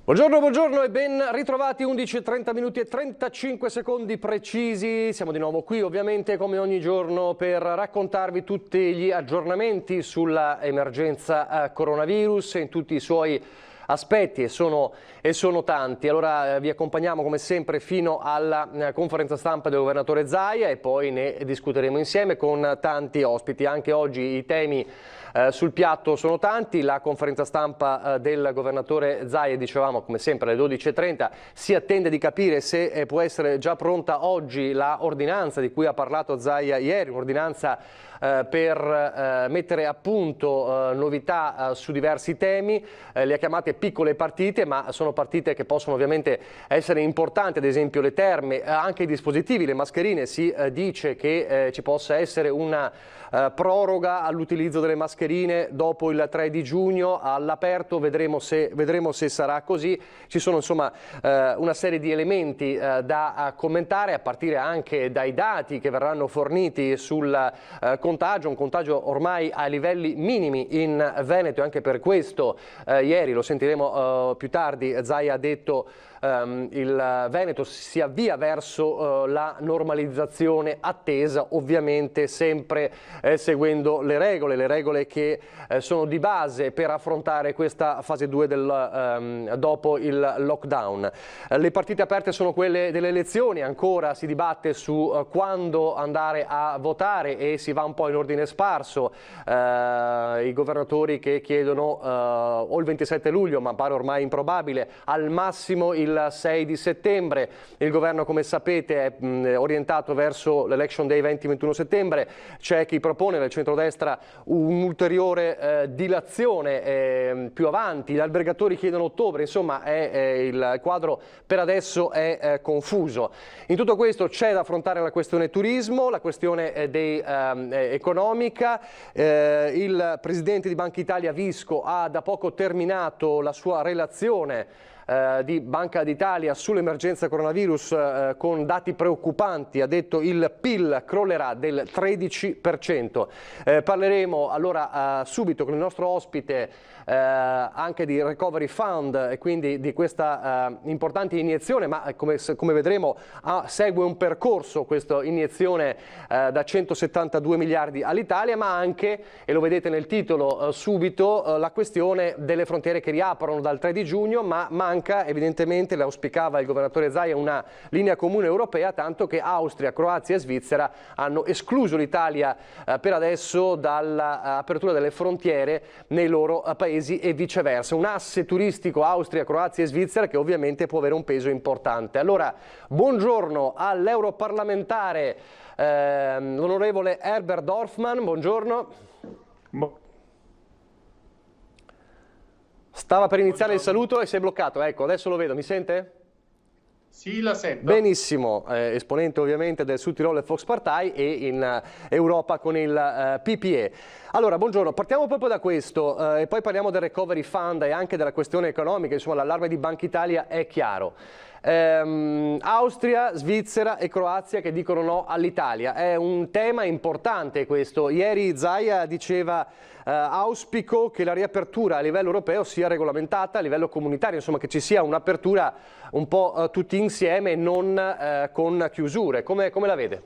Buongiorno, buongiorno e ben ritrovati, 11:30 minuti e 35 secondi precisi. Siamo di nuovo qui ovviamente come ogni giorno per raccontarvi tutti gli aggiornamenti sulla emergenza coronavirus in tutti i suoi aspetti e sono tanti. Allora vi accompagniamo come sempre fino alla conferenza stampa del governatore Zaia e poi ne discuteremo insieme con tanti ospiti. Anche oggi i temi sul piatto sono tanti. La conferenza stampa del governatore Zaia, dicevamo come sempre alle 12:30, si attende di capire se può essere già pronta oggi la ordinanza di cui ha parlato Zaia ieri, un'ordinanza per mettere a punto novità su diversi temi. Le ha chiamate piccole partite, ma sono partite che possono ovviamente essere importanti, ad esempio le terme, anche i dispositivi, le mascherine. Si dice che ci possa essere una proroga all'utilizzo delle mascherine dopo il 3 di giugno all'aperto, vedremo se sarà così. Ci sono insomma una serie di elementi da commentare, a partire anche dai dati che verranno forniti sul contagio, un contagio ormai a livelli minimi in Veneto, e anche per questo ieri, lo sentiremo più tardi, Zaia ha detto il Veneto si avvia verso la normalizzazione attesa, ovviamente sempre seguendo le regole che sono di base per affrontare questa fase 2 dopo il lockdown. Le partite aperte sono quelle delle elezioni, ancora si dibatte su quando andare a votare e si va un po' in ordine sparso. I governatori che chiedono o il 27 luglio, ma pare ormai improbabile, al massimo il 6 di settembre. Il governo, come sapete, è orientato verso l'Election Day 20-21 settembre. C'è chi propone nel centrodestra un'ulteriore dilazione più avanti, gli albergatori chiedono ottobre, insomma il quadro per adesso è confuso. In tutto questo c'è da affrontare la questione turismo, la questione economica. Il presidente di Banca Italia Visco ha da poco terminato la sua relazione di Banca d'Italia sull'emergenza coronavirus con dati preoccupanti. Ha detto il PIL crollerà del 13%. Parleremo allora subito con il nostro ospite anche di Recovery Fund e quindi di questa importante iniezione, ma come vedremo segue un percorso questa iniezione da 172 miliardi all'Italia, ma anche, e lo vedete nel titolo subito, la questione delle frontiere che riaprono dal 3 di giugno, ma manca evidentemente, le auspicava il governatore Zaia, una linea comune europea, tanto che Austria, Croazia e Svizzera hanno escluso l'Italia per adesso dall'apertura delle frontiere nei loro paesi e viceversa. Un asse turistico Austria, Croazia e Svizzera che ovviamente può avere un peso importante. Allora, buongiorno all'europarlamentare l'onorevole Herbert Dorfmann, buongiorno. Stava per iniziare il saluto e si è bloccato, ecco, adesso lo vedo, mi sente? Sì, la sento. Benissimo, esponente ovviamente del Südtiroler Volkspartei e in Europa con il PPE. Allora, buongiorno, partiamo proprio da questo e poi parliamo del Recovery Fund e anche della questione economica. Insomma, l'allarme di Banca Italia è chiaro. Austria, Svizzera e Croazia che dicono no all'Italia. È un tema importante questo. Ieri Zaia diceva auspico che la riapertura a livello europeo sia regolamentata a livello comunitario, insomma che ci sia un'apertura un po' tutti insieme e non con chiusure. Come la vede?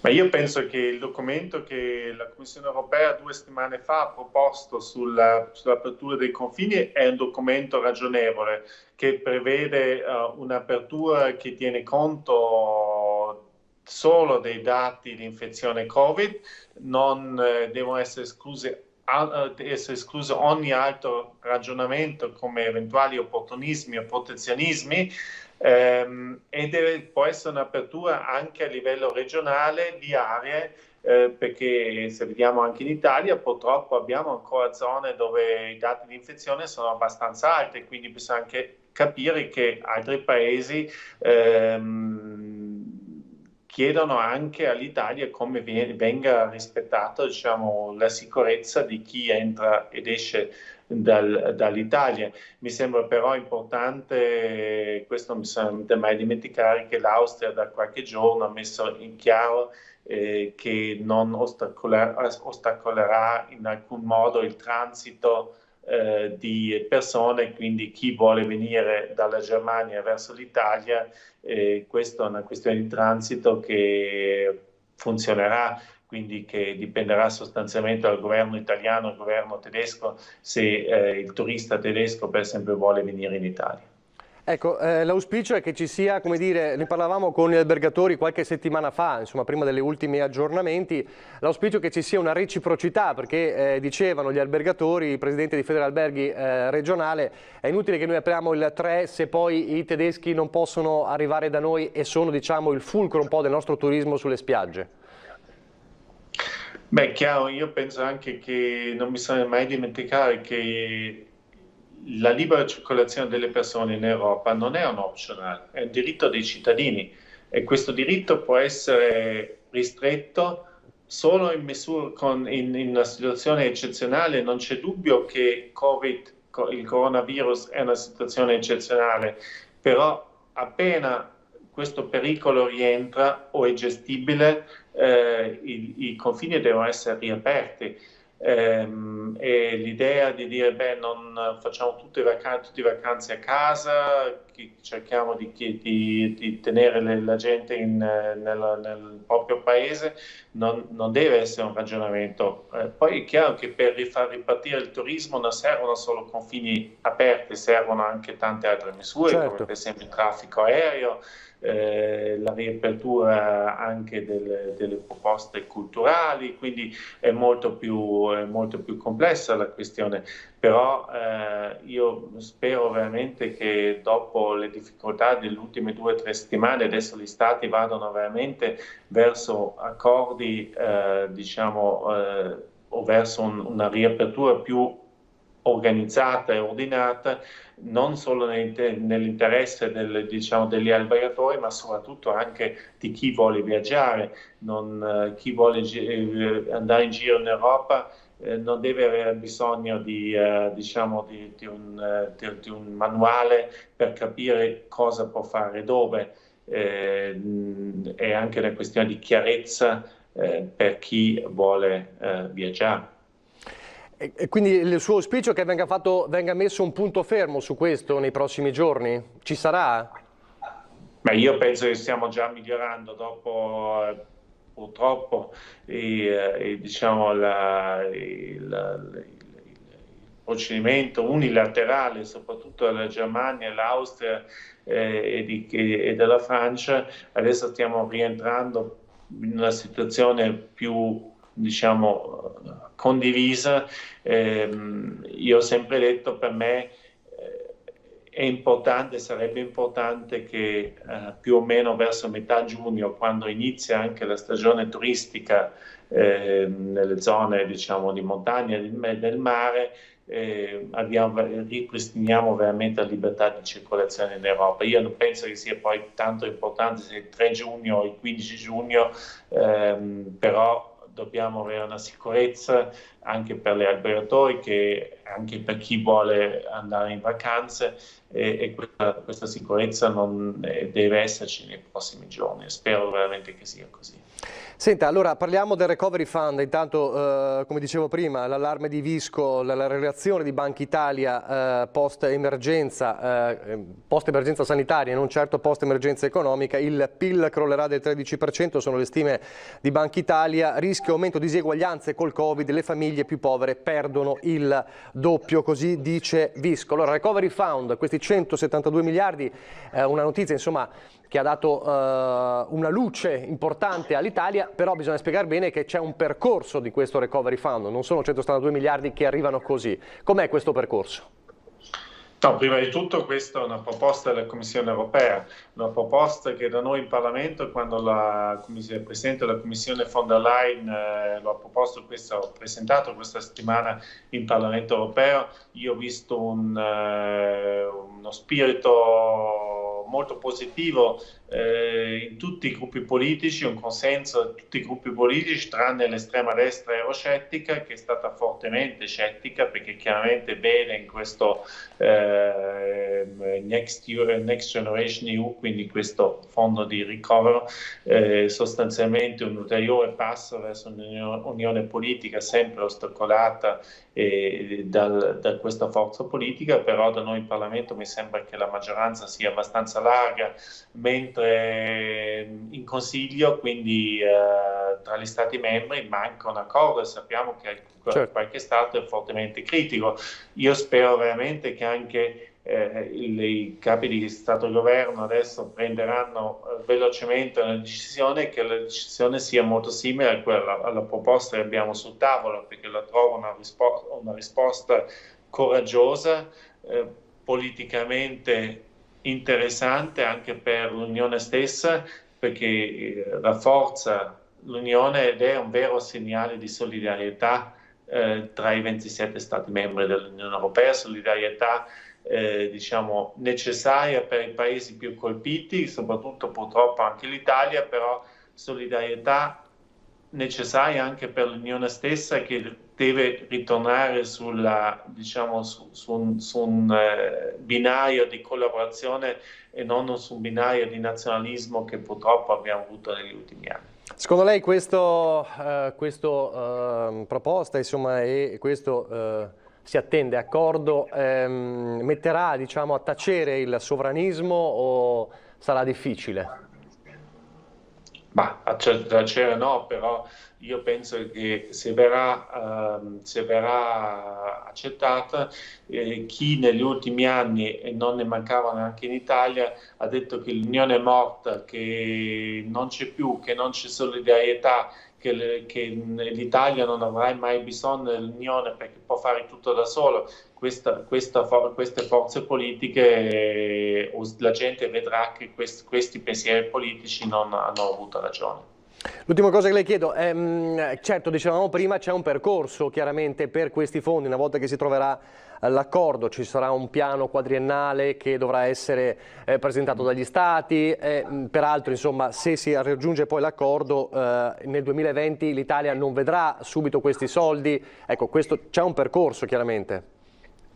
Ma io penso che il documento che la Commissione europea 2 settimane fa ha proposto sull'apertura dei confini è un documento ragionevole che prevede un'apertura che tiene conto solo dei dati di infezione Covid, non devono essere escluso ogni altro ragionamento come eventuali opportunismi o protezionismi. Può essere un'apertura anche a livello regionale di aree, perché se vediamo anche in Italia purtroppo abbiamo ancora zone dove i dati di infezione sono abbastanza alti, quindi bisogna anche capire che altri paesi chiedono anche all'Italia come venga rispettata, diciamo, la sicurezza di chi entra ed esce dall'Italia. Mi sembra però importante, questo non bisogna mai dimenticare, che l'Austria da qualche giorno ha messo in chiaro che non ostacolerà in alcun modo il transito di persone, quindi chi vuole venire dalla Germania verso l'Italia, questa è una questione di transito che funzionerà, quindi che dipenderà sostanzialmente dal governo italiano e dal governo tedesco se il turista tedesco per esempio vuole venire in Italia. Ecco, l'auspicio è che ci sia, come dire, ne parlavamo con gli albergatori qualche settimana fa, insomma prima degli ultimi aggiornamenti, l'auspicio è che ci sia una reciprocità, perché dicevano gli albergatori, il presidente di Federalberghi regionale, è inutile che noi apriamo il 3 se poi i tedeschi non possono arrivare da noi e sono, diciamo, il fulcro un po' del nostro turismo sulle spiagge. Beh, chiaro, io penso anche che non bisogna mai dimenticare che la libera circolazione delle persone in Europa non è un optional, è un diritto dei cittadini e questo diritto può essere ristretto solo in una situazione eccezionale. Non c'è dubbio che il coronavirus è una situazione eccezionale, però appena questo pericolo rientra o è gestibile, i confini devono essere riaperti. E l'idea di dire non facciamo tutte vacanze a casa, cerchiamo di tenere la gente nel proprio paese, non deve essere un ragionamento. Poi è chiaro che per far ripartire il turismo non servono solo confini aperti, servono anche tante altre misure, certo, come per esempio il traffico aereo, la riapertura anche delle proposte culturali, quindi è molto più complessa la questione, però io spero veramente che dopo le difficoltà delle ultime 2 o 3 settimane adesso gli stati vadano veramente verso accordi o verso una riapertura più organizzata e ordinata, non solo nell'interesse degli albergatori, ma soprattutto anche di chi vuole viaggiare. Chi vuole andare in giro in Europa non deve avere bisogno di un manuale per capire cosa può fare dove. È anche una questione di chiarezza per chi vuole viaggiare. E quindi il suo auspicio è che venga messo un punto fermo su questo nei prossimi giorni? Ci sarà? Beh, io penso che stiamo già migliorando dopo purtroppo il procedimento unilaterale, soprattutto della Germania, dell'Austria e della Francia. Adesso stiamo rientrando in una situazione più condivisa. Io ho sempre detto, per me sarebbe importante che più o meno verso metà giugno, quando inizia anche la stagione turistica nelle zone di montagna e del mare, ripristiniamo veramente la libertà di circolazione in Europa. Io non penso che sia poi tanto importante se il 3 giugno o il 15 giugno, però dobbiamo avere una sicurezza anche per gli albergatori, anche per chi vuole andare in vacanze, e questa sicurezza non deve esserci nei prossimi giorni. Spero veramente che sia così. Senta, allora parliamo del Recovery Fund. Intanto, come dicevo prima, l'allarme di Visco, la reazione di Banca Italia post-emergenza sanitaria, non certo post-emergenza economica. Il PIL crollerà del 13%, sono le stime di Banca Italia. Rischio aumento diseguaglianze col Covid, le famiglie più povere perdono il doppio, così dice Visco. Allora, Recovery Fund, questi 172 miliardi, una notizia insomma che ha dato una luce importante all'Italia, però bisogna spiegare bene che c'è un percorso di questo Recovery Fund, non sono 172 miliardi che arrivano così. Com'è questo percorso? No, prima di tutto questa è una proposta della Commissione europea, una proposta che da noi in Parlamento, quando il Presidente della Commissione von der Leyen l'ha presentato questa settimana in Parlamento europeo, io ho visto uno spirito molto positivo in tutti i gruppi politici, un consenso di tutti i gruppi politici, tranne l'estrema destra euroscettica, che è stata fortemente scettica, perché chiaramente vede in questo Next Generation EU, quindi questo fondo di ricovero, sostanzialmente un ulteriore passo verso un'unione politica sempre ostacolata da questa forza politica. Però da noi in Parlamento mi sembra che la maggioranza sia abbastanza larga, mentre in Consiglio, quindi tra gli Stati membri, manca un accordo, e sappiamo che qualche Stato è fortemente critico. Io spero veramente che anche i capi di Stato e Governo adesso prenderanno velocemente una decisione, e che la decisione sia molto simile a quella, alla proposta che abbiamo sul tavolo, perché la trovo una risposta coraggiosa, politicamente interessante anche per l'Unione stessa, perché rafforza l'Unione ed è un vero segnale di solidarietà tra i 27 Stati membri dell'Unione Europea, solidarietà diciamo necessaria per i paesi più colpiti, soprattutto purtroppo anche l'Italia, però solidarietà necessaria anche per l'Unione stessa, che deve ritornare diciamo, su un binario di collaborazione e non su un binario di nazionalismo che purtroppo abbiamo avuto negli ultimi anni. Secondo lei questa proposta, insomma, e questo si attende accordo, metterà, diciamo, a tacere il sovranismo, o sarà difficile? Ma a tacere no, però io penso che se verrà accettata, chi negli ultimi anni, e non ne mancavano anche in Italia, ha detto che l'Unione è morta, che non c'è più, che non c'è solidarietà, che l'Italia non avrà mai bisogno dell'Unione perché può fare tutto da solo. Queste forze politiche, la gente vedrà che questi pensieri politici non hanno avuto ragione. L'ultima cosa che le chiedo, certo, dicevamo prima, c'è un percorso chiaramente per questi fondi. Una volta che si troverà l'accordo ci sarà un piano quadriennale che dovrà essere presentato dagli Stati, peraltro, insomma, se si raggiunge poi l'accordo nel 2020 l'Italia non vedrà subito questi soldi. Ecco, c'è un percorso chiaramente.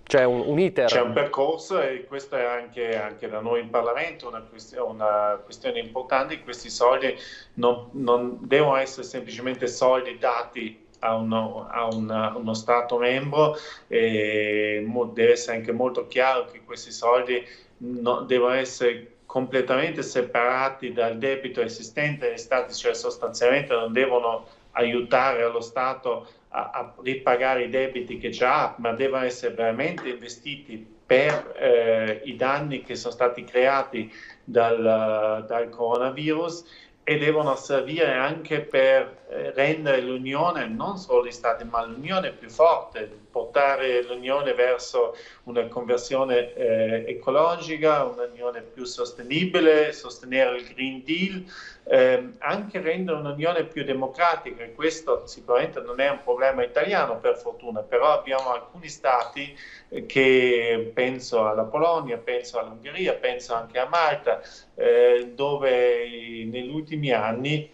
C'è un iter. C'è un percorso, e questo è anche da noi in Parlamento una questione importante. Questi soldi non devono essere semplicemente soldi dati a uno Stato membro, e deve essere anche molto chiaro che questi soldi devono essere completamente separati dal debito esistente degli Stati, cioè sostanzialmente non devono aiutare allo Stato a ripagare i debiti che già ha, ma devono essere veramente investiti per i danni che sono stati creati dal coronavirus, e devono servire anche per rendere l'Unione, non solo gli Stati, ma l'Unione più forte, portare l'Unione verso una conversione ecologica, un'Unione più sostenibile, sostenere il Green Deal, anche rendere un'Unione più democratica. E questo sicuramente non è un problema italiano, per fortuna, però abbiamo alcuni Stati che, penso alla Polonia, penso all'Ungheria, penso anche a Malta, dove negli ultimi anni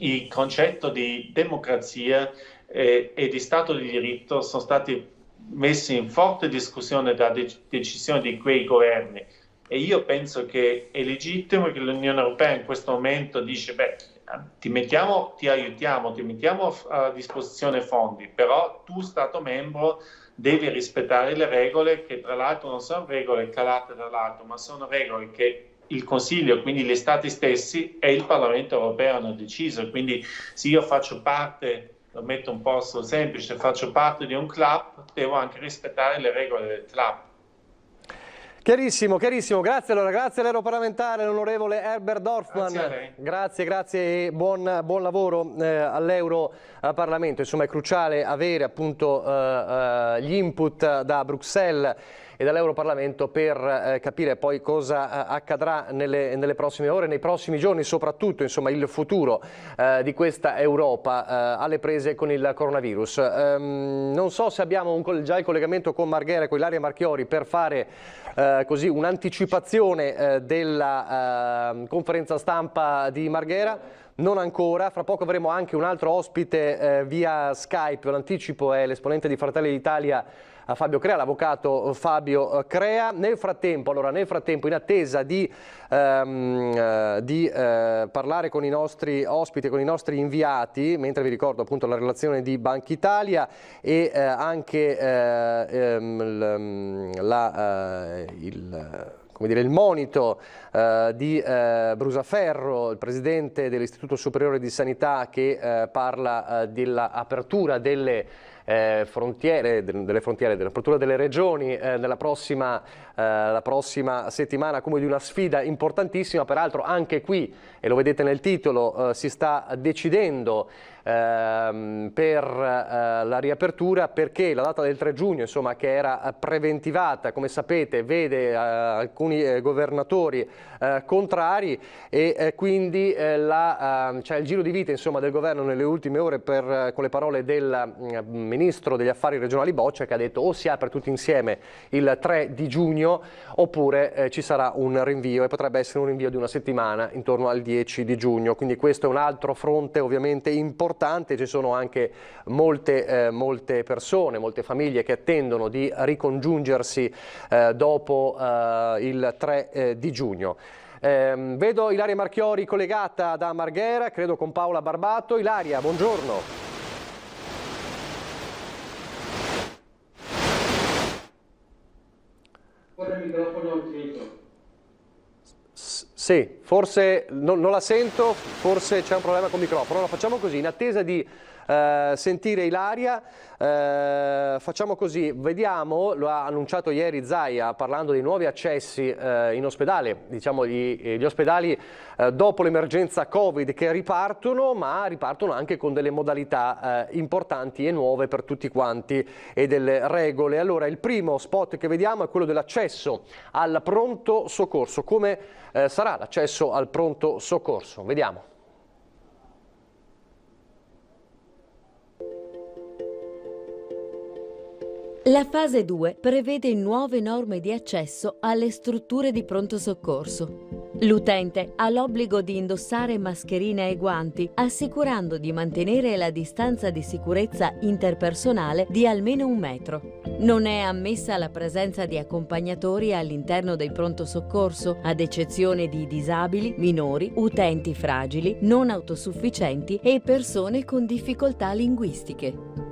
il concetto di democrazia e di Stato di diritto sono stati messi in forte discussione da decisioni di quei governi. E io penso che è legittimo che l'Unione Europea in questo momento dice: beh, ti aiutiamo, ti mettiamo a disposizione fondi, però tu, Stato membro, devi rispettare le regole, che tra l'altro non sono regole calate dall'alto, ma sono regole che il Consiglio, quindi gli Stati stessi e il Parlamento europeo hanno deciso. Quindi se io faccio parte, lo metto un po' sul semplice, faccio parte di un club, devo anche rispettare le regole del club. Chiarissimo, chiarissimo. Grazie allora, grazie all'europarlamentare, l'onorevole Herbert Dorfmann. Grazie a lei. Grazie e buon lavoro all'Europarlamento. Insomma, è cruciale avere appunto gli input da Bruxelles. e dall'Europarlamento per capire poi cosa accadrà nelle prossime ore, nei prossimi giorni, soprattutto insomma il futuro di questa Europa alle prese con il coronavirus. Non so se abbiamo già il collegamento con Marghera, con Ilaria Marchiori, per fare così un'anticipazione della conferenza stampa di Marghera. Non ancora, fra poco avremo anche un altro ospite via Skype, l'anticipo è l'esponente di Fratelli d'Italia Fabio Crea, l'avvocato Fabio Crea. Nel frattempo, in attesa di parlare con i nostri ospiti, con i nostri inviati, mentre vi ricordo appunto la relazione di Banca Italia e anche il monito di Brusaferro, il presidente dell'Istituto Superiore di Sanità, che parla dell'apertura delle frontiere, dell'apertura delle regioni la prossima settimana, come di una sfida importantissima. Peraltro anche qui, e lo vedete nel titolo, si sta decidendo per la riapertura, perché la data del 3 giugno, insomma, che era preventivata, come sapete, vede alcuni governatori contrari, e quindi c'è il giro di vite, insomma, del governo nelle ultime ore con le parole del ministro degli affari regionali Boccia, che ha detto o si apre tutti insieme il 3 di giugno oppure ci sarà un rinvio, e potrebbe essere un rinvio di una settimana intorno al 10 di giugno. Quindi questo è un altro fronte ovviamente importante. Ci sono anche molte persone, molte famiglie che attendono di ricongiungersi dopo il 3 di giugno. Vedo Ilaria Marchiori collegata da Marghera, credo con Paola Barbato. Ilaria, buongiorno. Il microfono attivo. Sì, forse non la sento, forse c'è un problema col microfono. Allora facciamo così, in attesa di sentire Ilaria, facciamo così, vediamo, lo ha annunciato ieri Zaia parlando dei nuovi accessi in ospedale, diciamo gli ospedali dopo l'emergenza Covid che ripartono, ma ripartono anche con delle modalità importanti e nuove per tutti quanti e delle regole. Allora il primo spot che vediamo è quello dell'accesso al pronto soccorso. Come sarà l'accesso al pronto soccorso? Vediamo. La fase 2 prevede nuove norme di accesso alle strutture di pronto soccorso. L'utente ha l'obbligo di indossare mascherina e guanti, assicurando di mantenere la distanza di sicurezza interpersonale di almeno 1 metro. Non è ammessa la presenza di accompagnatori all'interno del pronto soccorso, ad eccezione di disabili, minori, utenti fragili, non autosufficienti e persone con difficoltà linguistiche.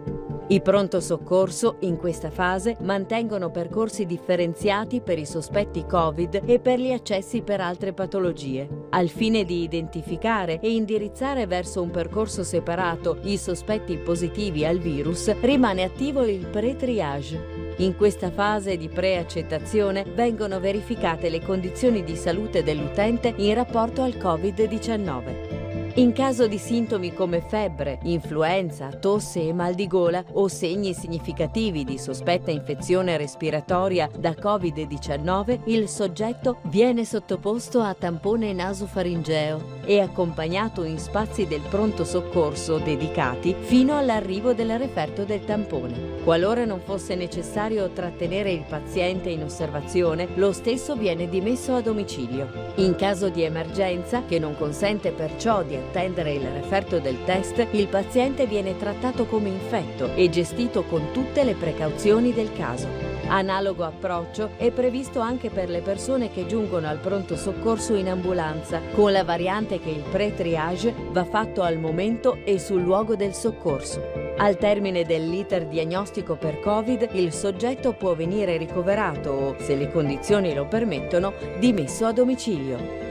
I pronto soccorso in questa fase mantengono percorsi differenziati per i sospetti Covid e per gli accessi per altre patologie. Al fine di identificare e indirizzare verso un percorso separato i sospetti positivi al virus, rimane attivo il pre-triage. In questa fase di preaccettazione vengono verificate le condizioni di salute dell'utente in rapporto al Covid-19. In caso di sintomi come febbre, influenza, tosse e mal di gola o segni significativi di sospetta infezione respiratoria da Covid-19, il soggetto viene sottoposto a tampone nasofaringeo e accompagnato in spazi del pronto soccorso dedicati fino all'arrivo del referto del tampone. Qualora non fosse necessario trattenere il paziente in osservazione, lo stesso viene dimesso a domicilio. In caso di emergenza, che non consente perciò di attendere il referto del test, il paziente viene trattato come infetto e gestito con tutte le precauzioni del caso. Analogo approccio è previsto anche per le persone che giungono al pronto soccorso in ambulanza, con la variante che il pre-triage va fatto al momento e sul luogo del soccorso. Al termine dell'iter diagnostico per Covid, il soggetto può venire ricoverato o, se le condizioni lo permettono, dimesso a domicilio.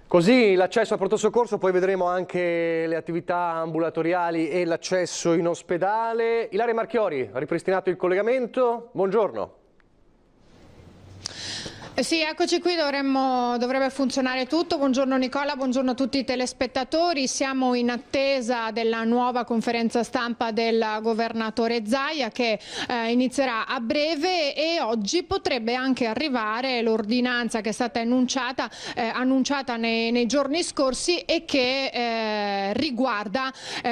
Così l'accesso al pronto soccorso, poi vedremo anche le attività ambulatoriali e l'accesso in ospedale. Ilaria Marchiori, ha ripristinato il collegamento, buongiorno. Sì, eccoci qui, dovrebbe funzionare tutto. Buongiorno Nicola, buongiorno a tutti i telespettatori. Siamo in attesa della nuova conferenza stampa del governatore Zaia che inizierà a breve, e oggi potrebbe anche arrivare l'ordinanza che è stata annunciata nei giorni scorsi e che riguarda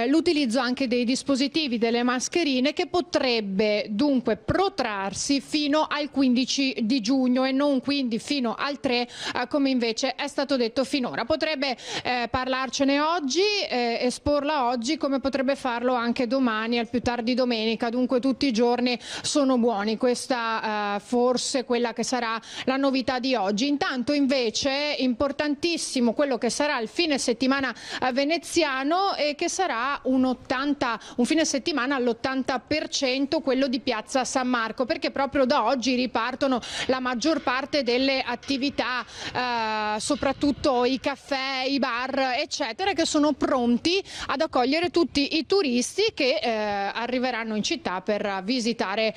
l'utilizzo anche dei dispositivi, delle mascherine, che potrebbe dunque protrarsi fino al 15 di giugno e non quindi fino al 3 come invece è stato detto finora. Potrebbe parlarcene oggi, esporla oggi, come potrebbe farlo anche domani, al più tardi domenica. Dunque tutti i giorni sono buoni. Questa forse quella che sarà la novità di oggi. Intanto invece importantissimo quello che sarà il fine settimana veneziano, e che sarà un fine settimana all'80% quello di Piazza San Marco, perché proprio da oggi ripartono la maggior parte delle attività, soprattutto i caffè, i bar eccetera, che sono pronti ad accogliere tutti i turisti che arriveranno in città per visitarla.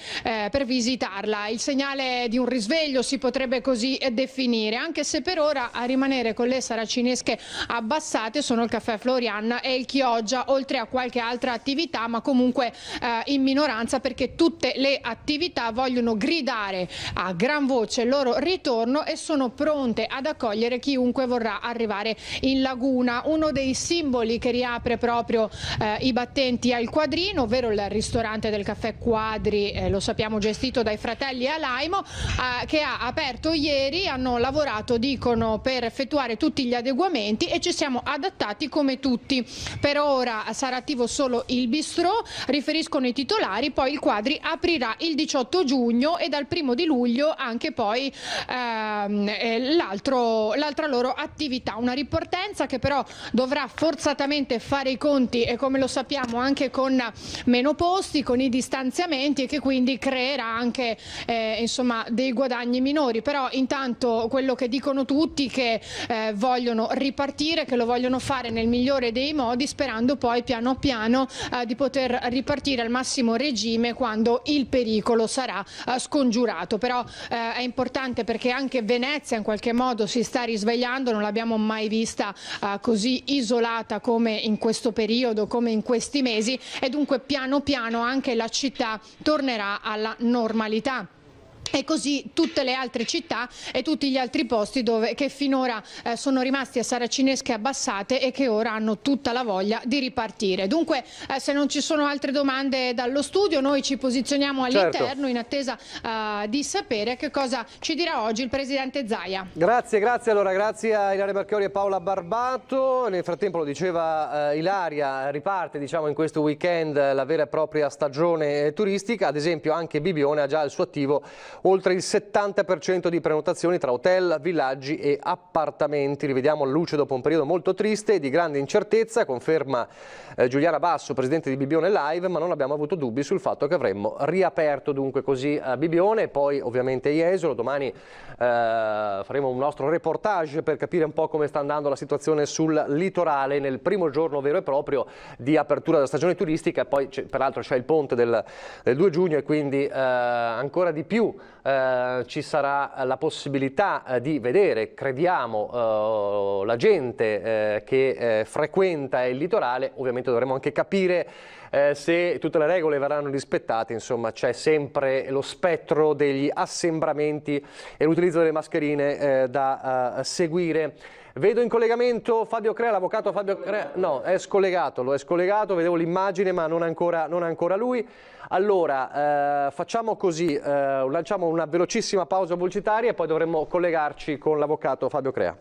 Il segnale di un risveglio si potrebbe così definire, anche se per ora a rimanere con le saracinesche abbassate sono il caffè Florian e il Chioggia, oltre a qualche altra attività, ma comunque in minoranza, perché tutte le attività vogliono gridare a gran voce il loro ritorno e sono pronte ad accogliere chiunque vorrà arrivare in laguna. Uno dei simboli che riapre proprio i battenti al Quadrino, ovvero il ristorante del caffè Quadri, lo sappiamo gestito dai fratelli Alaimo, che ha aperto ieri. Hanno lavorato, dicono, per effettuare tutti gli adeguamenti e ci siamo adattati come tutti. Per ora sarà attivo solo il bistrò, riferiscono i titolari, poi il Quadri aprirà il 18 giugno e dal 1° di luglio anche poi l'altra loro attività. Una ripartenza che però dovrà forzatamente fare i conti, e come lo sappiamo anche con meno posti, con i distanziamenti, e che quindi creerà anche dei guadagni minori. Però intanto quello che dicono tutti, che vogliono ripartire, che lo vogliono fare nel migliore dei modi, sperando poi piano piano di poter ripartire al massimo regime quando il pericolo sarà scongiurato. Però è importante perché anche Venezia in qualche modo si sta risvegliando, non l'abbiamo mai vista così isolata come in questo periodo, come in questi mesi, e dunque piano piano anche la città tornerà alla normalità. E così tutte le altre città e tutti gli altri posti che finora sono rimasti a saracinesche abbassate e che ora hanno tutta la voglia di ripartire. Dunque se non ci sono altre domande dallo studio, noi ci posizioniamo all'interno in attesa di sapere che cosa ci dirà oggi il presidente Zaia. Grazie. Allora, grazie a Ilaria Marchiori e Paola Barbato. Nel frattempo, lo diceva Ilaria, riparte in questo weekend la vera e propria stagione turistica. Ad esempio anche Bibione ha già al suo attivo oltre il 70% di prenotazioni tra hotel, villaggi e appartamenti. Rivediamo la luce dopo un periodo molto triste e di grande incertezza, conferma Giuliana Basso, presidente di Bibione Live, ma non abbiamo avuto dubbi sul fatto che avremmo riaperto dunque così Bibione, poi ovviamente Jesolo. Domani faremo un nostro reportage per capire un po' come sta andando la situazione sul litorale nel primo giorno vero e proprio di apertura della stagione turistica. Poi peraltro c'è il ponte del 2 giugno e quindi ancora di più ci sarà la possibilità di vedere, crediamo, la gente che frequenta il litorale. Ovviamente dovremo anche capire se tutte le regole verranno rispettate. Insomma, c'è sempre lo spettro degli assembramenti e l'utilizzo delle mascherine da seguire. Vedo in collegamento Fabio Crea, l'avvocato Fabio Crea. No, è scollegato, vedevo l'immagine ma non ancora lui. Allora, facciamo così, lanciamo una velocissima pausa pubblicitaria e poi dovremmo collegarci con l'avvocato Fabio Crea.